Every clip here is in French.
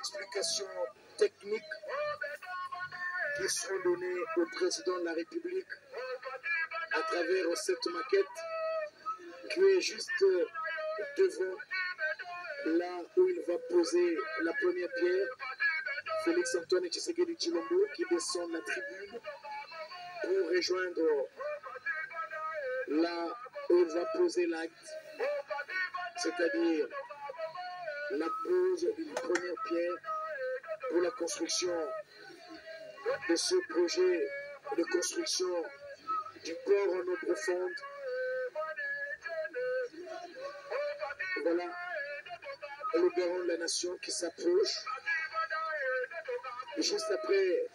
explications techniques qui seront données au président de la République à travers cette maquette qui est juste devant là où il va poser la première pierre. Félix Antoine Tshisekedi Tshilombo qui descend la tribune pour rejoindre là où il va poser l'acte, c'est-à-dire la pose d'une première pierre pour la construction de ce projet de construction du port en eau profonde. Voilà le garant de la nation qui s'approche. Et juste après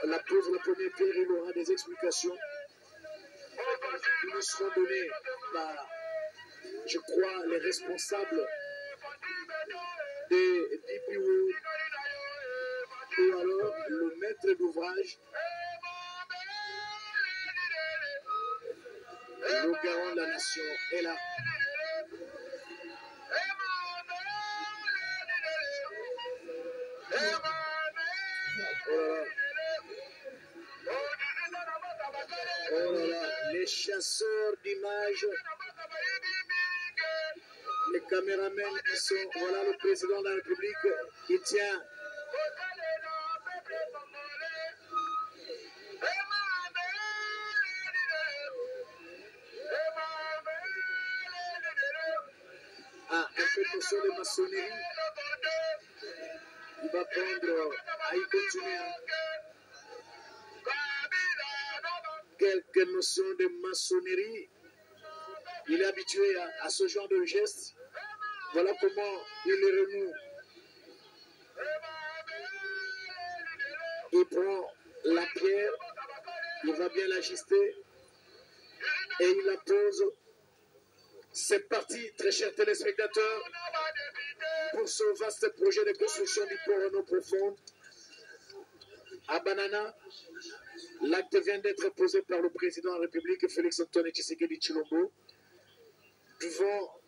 la pose de la première pierre, il aura des explications qui nous seront données par, je crois, les responsables des DPO ou alors le maître d'ouvrage, le garant de la nation est là. Oh là là, les chasseurs d'images, les caméramens qui sont, voilà le président de la République qui tient un peu de maçonnerie. Il va prendre à y continuer quelques notions de maçonnerie. Il est habitué à ce genre de gestes. Voilà comment il les renoue. Il prend la pierre, il va bien l'ajuster et il la pose. C'est parti, très chers téléspectateurs, pour ce vaste projet de construction du port en eau profonde à Banana. L'acte vient d'être posé par le président de la République, Félix Antoine Tshisekedi Tshilombo, devant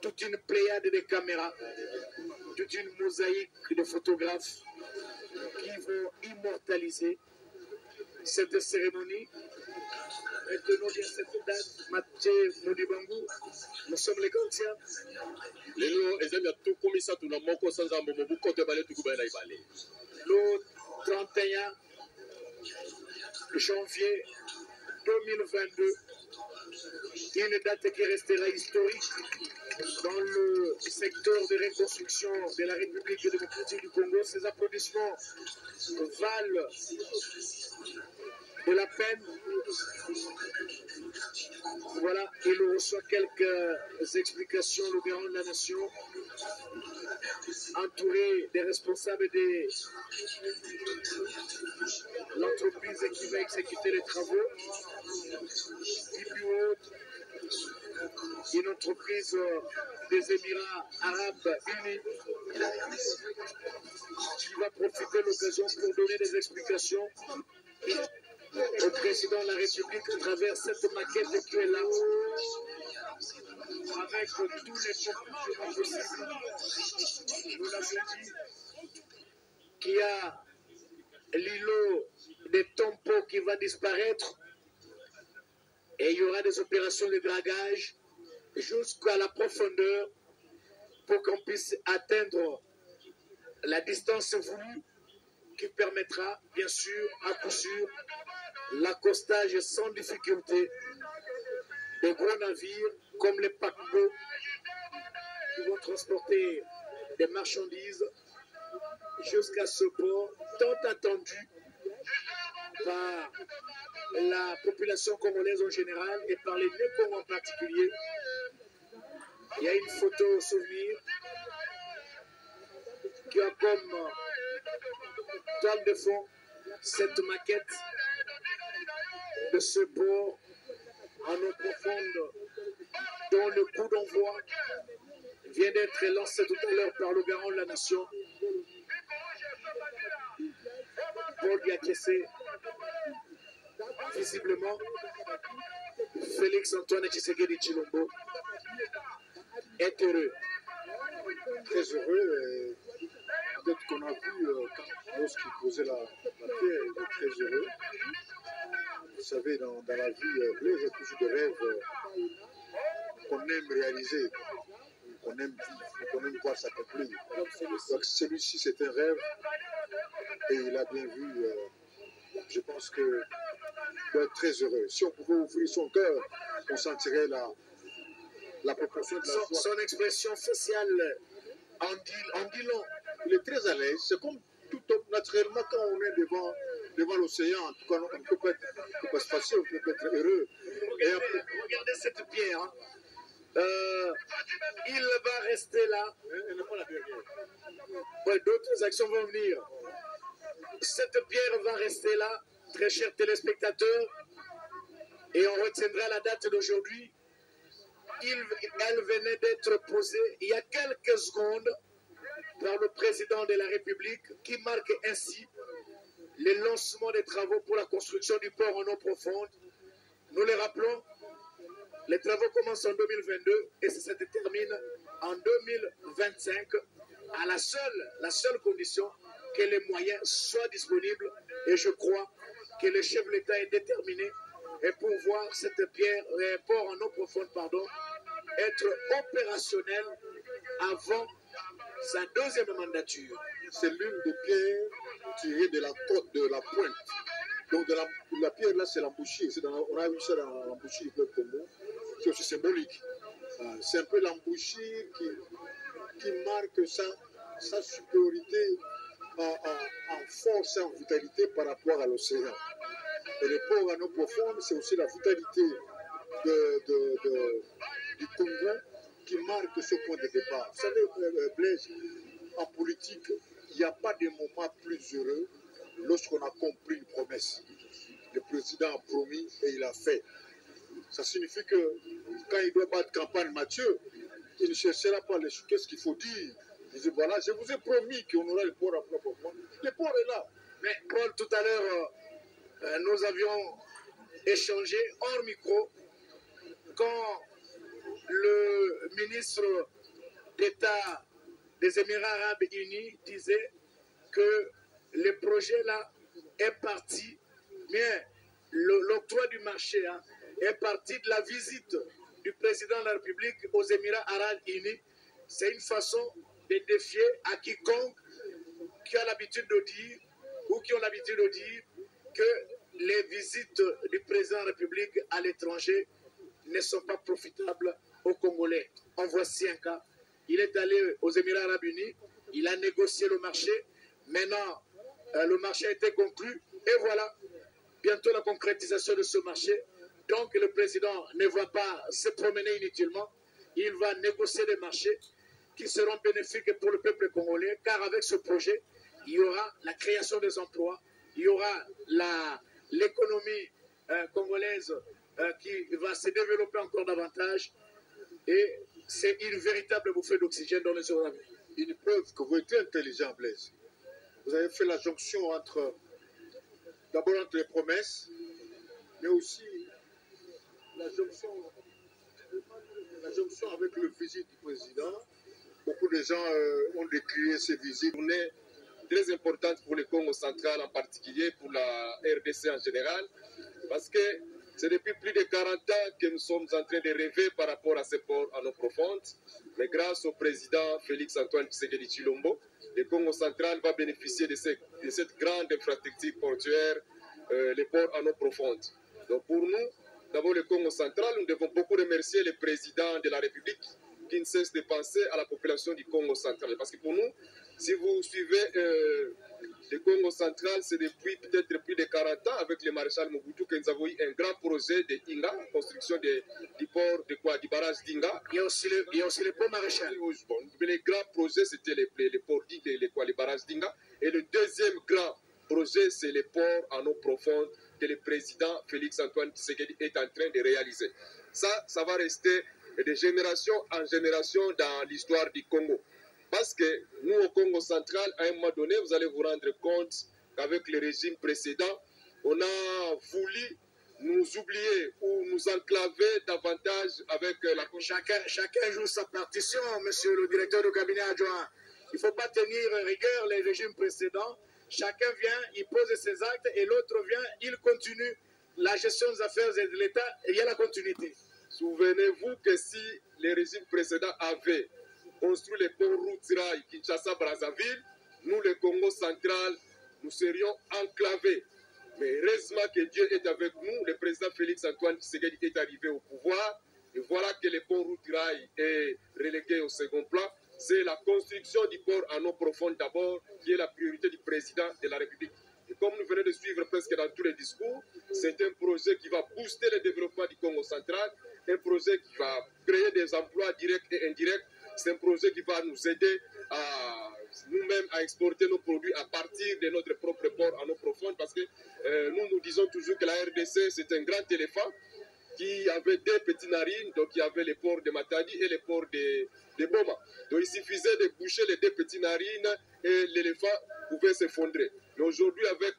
toute une pléiade de caméras, toute une mosaïque de photographes qui vont immortaliser cette cérémonie. Retenons bien cette date, Mathieu Modibangu, nous sommes les Gantiens. Le 31 janvier 2022, une date qui restera historique dans le secteur de reconstruction de la République démocratique du Congo. Ces applaudissements valent de la peine. Voilà, il reçoit quelques explications, le garant de la nation, entouré des responsables de l'entreprise qui va exécuter les travaux. Et puis autre, une entreprise des Émirats Arabes Unis qui va profiter de l'occasion pour donner des explications au président de la République à travers cette maquette qui est là, avec tous les conclusions possibles. Nous l'avons dit qu'il y a l'îlot des Tompo qui va disparaître et il y aura des opérations de dragage jusqu'à la profondeur pour qu'on puisse atteindre la distance voulue qui permettra bien sûr à coup sûr l'accostage sans difficulté de gros navires comme les paquebots qui vont transporter des marchandises jusqu'à ce port tant attendu par la population congolaise en général et par les Nécongos en particulier. Il y a une photo souvenir qui a comme toile de fond cette maquette de ce port en eau profonde dont le coup d'envoi vient d'être lancé tout à l'heure par le garant de la nation, Paul Diakessé. Visiblement, Félix Antoine Tshisekedi Tshilombo est heureux. Très heureux. a vu, lorsqu'il posait la pierre, il était très heureux. Vous savez, dans la vie, Blaise a toujours des rêves qu'on aime réaliser, qu'on aime vivre, qu'on aime voir s'accomplir. Donc celui-ci, c'est un rêve et il a bien vu. Je pense qu'il doit être très heureux. Si on pouvait ouvrir son cœur, on sentirait la proportion de la joie. Son expression faciale en dit long. Il est très à l'aise. C'est comme tout homme, naturellement, quand on est devant l'océan, en tout cas, on ne peut pas se passer, on peut être heureux. Et après, regardez cette pierre. Hein. Il va rester là. Elle n'est pas la dernière. Ouais, d'autres actions vont venir. Cette pierre va rester là, très chers téléspectateurs, et on retiendra la date d'aujourd'hui. Elle venait d'être posée il y a quelques secondes par le président de la République qui marque ainsi le lancement des travaux pour la construction du port en eau profonde. Nous les rappelons, les travaux commencent en 2022 et ça se termine en 2025 à la seule condition que les moyens soient disponibles, et je crois que le chef de l'État est déterminé et pour voir cette pierre, port en eau profonde, être opérationnel avant sa deuxième mandature. C'est l'une des pierres tirées de la côte, de la pointe. Donc la pierre là, c'est l'embouchure. On a vu ça dans l'embouchure du peuple Congo. C'est aussi symbolique. C'est un peu l'embouchure qui marque sa supériorité en force et en vitalité par rapport à l'océan. Et le port en eau profonde, c'est aussi la vitalité du Congo qui marque ce point de départ. Vous savez, Blaise, en politique, il n'y a pas de moment plus heureux lorsqu'on a compris une promesse. Le président a promis et il a fait. Ça signifie que quand il doit battre campagne Mathieu, il ne cherchera pas qu'est-ce qu'il faut dire. Il dit voilà, je vous ai promis qu'on aura le port à plat profond. Le port est là. Mais Paul, tout à l'heure, nous avions échangé hors micro quand le ministre d'État des Émirats Arabes Unis disait que le projet là est parti, mais l'octroi du marché est parti de la visite du président de la République aux Émirats Arabes Unis. C'est une façon de défier à quiconque qui a l'habitude de dire ou qui ont l'habitude de dire que les visites du président de la République à l'étranger ne sont pas profitables aux Congolais. En voici un cas. Il est allé aux Émirats Arabes Unis, il a négocié le marché. Maintenant, le marché a été conclu et voilà, bientôt la concrétisation de ce marché. Donc, le président ne va pas se promener inutilement. Il va négocier des marchés qui seront bénéfiques pour le peuple congolais, car avec ce projet, il y aura la création des emplois, il y aura l'économie congolaise qui va se développer encore davantage, et c'est une véritable bouffée d'oxygène dans les eaux. Une preuve que vous êtes intelligent, Blaise. Vous avez fait la jonction d'abord entre les promesses, mais aussi la jonction avec le visite du président. Beaucoup de gens ont décrié ces visites. On est très importante pour le Congo central en particulier, pour la RDC en général, parce que c'est depuis plus de 40 ans que nous sommes en train de rêver par rapport à ces ports en eau profonde. Mais grâce au président Félix Antoine Tshisekedi Tshilombo, le Congo central va bénéficier de cette grande infrastructure portuaire, les ports en eau profonde. Donc pour nous, d'abord le Congo central, nous devons beaucoup remercier le président de la République qui ne cesse de penser à la population du Congo central. Parce que pour nous, si vous suivez le Congo central, c'est depuis peut-être plus de 40 ans avec le maréchal Mobutu que nous avons eu un grand projet de Inga, construction du port du barrage d'Inga. Il y a aussi le pont maréchal. Bon, le grand projet, c'était le port le barrage d'Inga. Et le deuxième grand projet, c'est le port en eau profonde que le président Félix Antoine Tshisekedi est en train de réaliser. Ça va rester de génération en génération dans l'histoire du Congo. Parce que nous, au Congo central, à un moment donné, vous allez vous rendre compte qu'avec le régime précédent, on a voulu nous oublier ou nous enclaver davantage avec la... Chacun joue sa partition, monsieur le directeur du cabinet adjoint. Il ne faut pas tenir rigueur les régimes précédents. Chacun vient, il pose ses actes et l'autre vient, il continue la gestion des affaires de l'État et il y a la continuité. Souvenez-vous que si les régimes précédents avaient construit les ponts routes rail Kinshasa-Brazzaville, nous, le Congo central, nous serions enclavés. Mais heureusement que Dieu est avec nous. Le président Félix-Antoine Tshisekedi est arrivé au pouvoir. Et voilà que le pont route rail est relégué au second plan. C'est la construction du port en eau profonde d'abord qui est la priorité du président de la République. Et comme nous venons de suivre presque dans tous les discours, c'est un projet qui va booster le développement du Congo central, un projet qui va créer des emplois directs et indirects. C'est un projet qui va nous aider à nous-mêmes à exporter nos produits à partir de notre propre port en eau profonde parce que nous disons toujours que la RDC c'est un grand éléphant qui avait deux petites narines, donc il y avait les ports de Matadi et les ports de Boma. Donc il suffisait de boucher les deux petites narines et l'éléphant pouvait s'effondrer. Mais aujourd'hui avec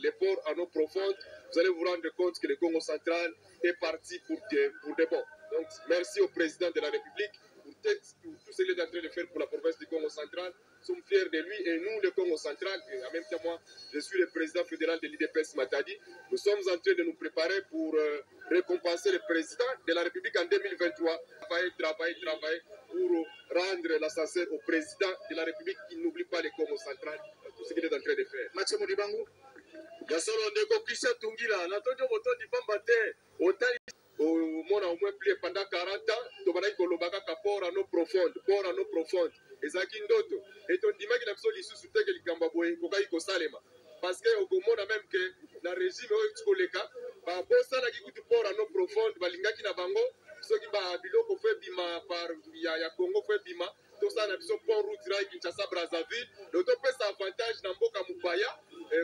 les ports en eau profonde, vous allez vous rendre compte que le Congo central est parti pour de bon. Donc merci au président de la République pour tout ce qu'il est en train de faire pour la province du Congo central. Nous sommes fiers de lui et nous, le Congo central, et en même temps moi, je suis le président fédéral de l'IDPS Matadi. Nous sommes en train de nous préparer pour récompenser le président de la République en 2023. Travailler pour rendre l'ascenseur au président de la République qui n'oublie pas le Congo central, tout ce qu'il est en train de faire. Mathieu Modibango. Yasolo ndeko Christian Tungila, natojo moto di pambate, otali au moins plus pendant 40 ans, tu vas kolobaka ka port en eau profonde. Ezaki ndoto. Et ton dimaki na biso lisu sute ke likamba boye kokai ko salema. Parce que au komona même que na régime oyo tkoleka, ba bosa na kikutu port en eau profonde balingaki na bango, soki ba biloko fe bima par ya Congo fe bima, to ça na biso port route rail Kinshasa Brazzaville, donc to pesa avantage na mboka mupaya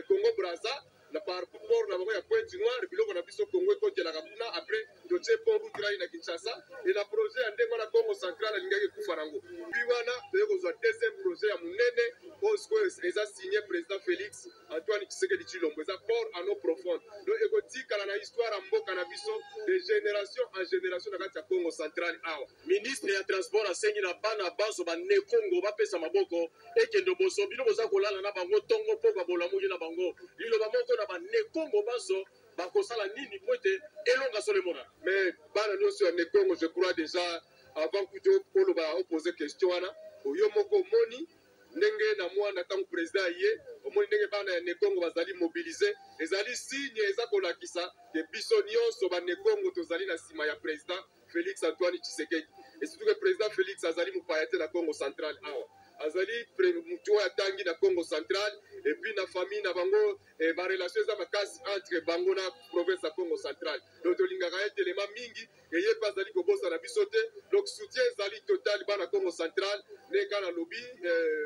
Congo Brazza. Na par rapport na bango ya Pointe Noire biloko na biso Congo ekotelaka kuna après dotie pont route rail na Kinshasa et la projet ya ndenge na Congo central alingaki kufa nango puis wana toye kozwa deuxième projet ya munene osko eza signé président Félix Antoine Tshisekedi Tshilombo eza port en eau profonde donc ekotikala na histoire ya mboka na biso de génération en génération na kati ya Congo central awa ministre ya transport asengi na bana baso bane Congo bapesa maboko ekendo boso bino boza kolala na bango tongo mpo babolamuki na bango liloba moko na bane Congo baso bakosala nini po ete elonga solemona. Mais bana nyonso ya Congo je crois déjà avant que tu oloba opposer question wana oyo moko moni ndenge na mwana tangu président ye omoni ndenge bana ya Congo bazali mobiliser ezali signe eza kolakisa ke biso nyonso ba Congo tozali na sima ya président Félix Antoine Tshisekedi et surtout que président Félix azali mupaya te na Congo central awa azali mutu ya tangi na Congo central et puis na famille na bango ba relation za makasi entre bango na province ya Congo central donc tolingaka ete élément mingi et ye pas azali kobosa na biso te donc soutien ezali total bana Congo central ne kana lobby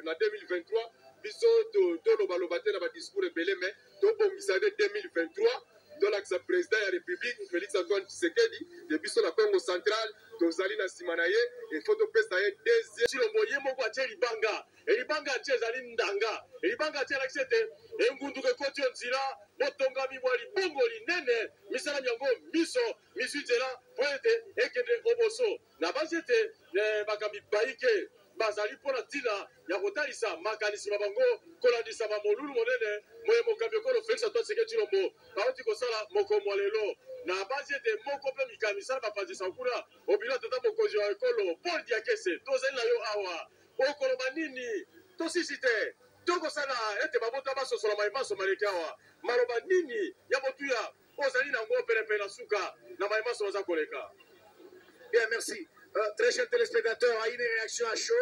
na 2023 biso tolobaloba te na ba discours ebele mais tobongisa de 2023 tolakisa président ya république Félix Antoine Tshisekedi de biso na Congo central tozali na nsima na ye il faut topesa ye deuxième Tshilombo ye moko atie libanga elibanga atie ezali ndanga elibanga atie alakisi ete engunduka ekoti yo nzela botongami bwa libongo linene misalami yango miso nzela po ete ekende oboso na basi ete bakambi bayike bazali mpona ntina ya kotalisa makanisi na bango kolandisa bamolulu monene moye mokambi ekolo Félix Antoine Tshisekedi Tshilombo bauti kosala mokomo lelo na basi ete moko mpe mikamisala bapanzisa kuna obilo tata mokonzi wa ekolo Paul Diakese tozali na yo awa okoloba nini tosisi te tokosala ete babota basosola mayimaso maleki awa maloba nini ya motuya ozali nango pelepele na suka na mayimaso baza koleka. Bien, merci. Très chers téléspectateurs, à une réaction à chaud.